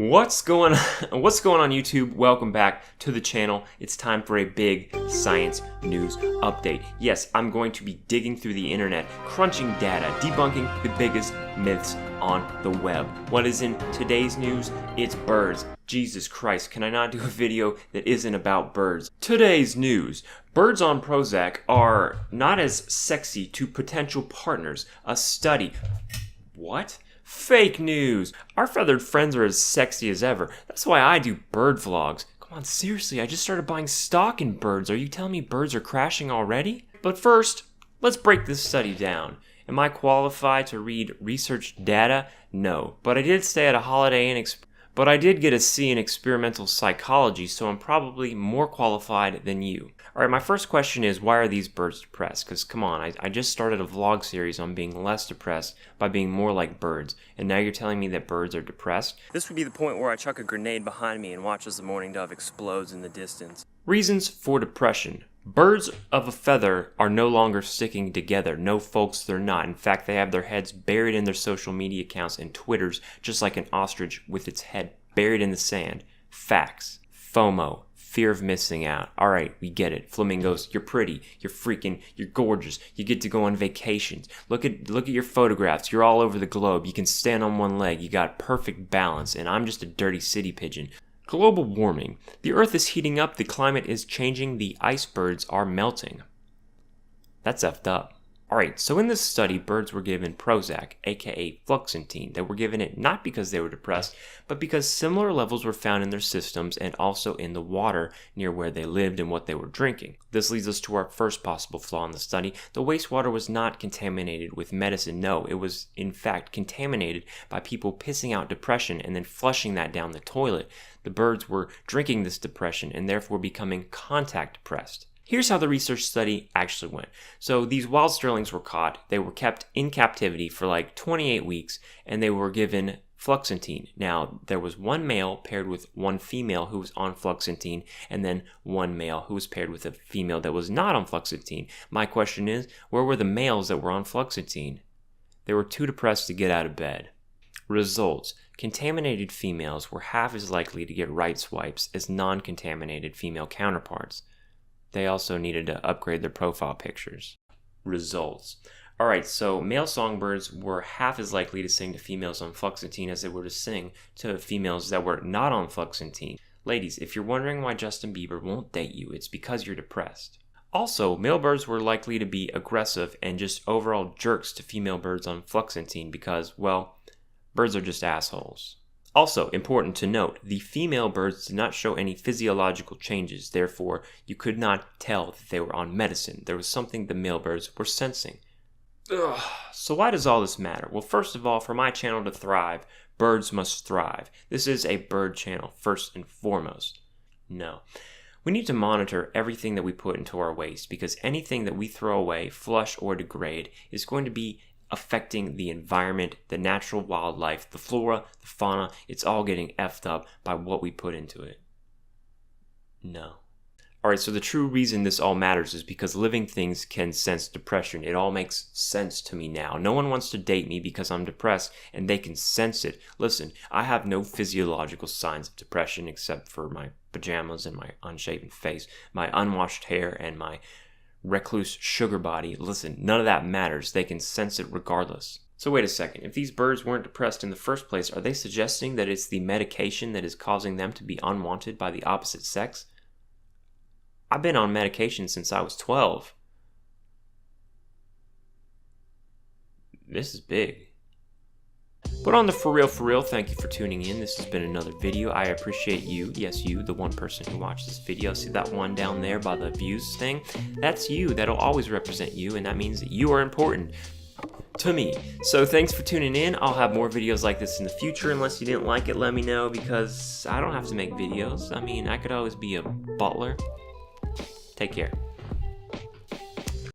What's going on YouTube? Welcome back to the channel. It's time for a big science news update. Yes, I'm going to be digging through the internet, crunching data, debunking the biggest myths on the web. What is in today's news? It's birds. Jesus Christ, can I not do a video that isn't about birds? Today's news. Birds on Prozac are not as sexy to potential partners. A study. What? Fake news! Our feathered friends are as sexy as ever. That's why I do bird vlogs. Come on, seriously, I just started buying stock in birds. Are you telling me birds are crashing already? But first, let's break this study down. Am I qualified to read research data? No. But I did stay at a Holiday Inn but I did get a C in experimental psychology, so I'm probably more qualified than you. Alright, my first question is, why are these birds depressed? Because come on, I just started a vlog series on being less depressed by being more like birds, and now you're telling me that birds are depressed? This would be the point where I chuck a grenade behind me and watch as the mourning dove explodes in the distance. Reasons for depression. Birds of a feather are no longer sticking together. No, folks, they're not. In fact, they have their heads buried in their social media accounts and Twitters, just like an ostrich with its head buried in the sand. Facts. FOMO. Fear of missing out. Alright, we get it. Flamingos, you're pretty, you're freaking, you're gorgeous, you get to go on vacations. Look at your photographs, you're all over the globe, you can stand on one leg, you got perfect balance, and I'm just a dirty city pigeon. Global warming. The earth is heating up, the climate is changing, the icebergs are melting. That's effed up. Alright, so in this study, birds were given Prozac, aka fluoxetine. They were given it not because they were depressed, but because similar levels were found in their systems and also in the water near where they lived and what they were drinking. This leads us to our first possible flaw in the study. The wastewater was not contaminated with medicine. No, it was in fact contaminated by people pissing out depression and then flushing that down the toilet. The birds were drinking this depression and therefore becoming contact depressed. Here's how the research study actually went. So these wild sterlings were caught, they were kept in captivity for like 28 weeks, and they were given fluoxetine. Now, there was one male paired with one female who was on fluoxetine, and then one male who was paired with a female that was not on fluoxetine. My question is, where were the males that were on fluoxetine? They were too depressed to get out of bed. Results. Contaminated females were half as likely to get right swipes as non-contaminated female counterparts. They also needed to upgrade their profile pictures. Results. Alright, so male songbirds were half as likely to sing to females on fluoxetine as they were to sing to females that were not on fluoxetine. Ladies, if you're wondering why Justin Bieber won't date you, it's because you're depressed. Also, male birds were likely to be aggressive and just overall jerks to female birds on fluoxetine because, well, birds are just assholes. Also, important to note, the female birds did not show any physiological changes, therefore, you could not tell that they were on medicine. There was something the male birds were sensing. Ugh. So why does all this matter? Well, first of all, for my channel to thrive, birds must thrive. This is a bird channel, first and foremost. No. We need to monitor everything that we put into our waste, because anything that we throw away, flush, or degrade is going to be affecting the environment, the natural wildlife, the flora, the fauna. It's all getting effed up by what we put into it. No. Alright, so the true reason this all matters is because living things can sense depression. It all makes sense to me now. No one wants to date me because I'm depressed, and they can sense it. Listen, I have no physiological signs of depression except for my pajamas and my unshaven face, my unwashed hair, and my recluse sugar body. Listen, none of that matters. They can sense it regardless. So wait a second. If these birds weren't depressed in the first place, are they suggesting that it's the medication that is causing them to be unwanted by the opposite sex? I've been on medication since I was 12. This is big. But on the for real, thank you for tuning in. This has been another video. I appreciate you. Yes, you, the one person who watched this video. See that one down there by the views thing? That's you. That'll always represent you, and that means that you are important to me. So thanks for tuning in. I'll have more videos like this in the future. Unless you didn't like it, let me know, because I don't have to make videos. I mean, I could always be a butler. Take care.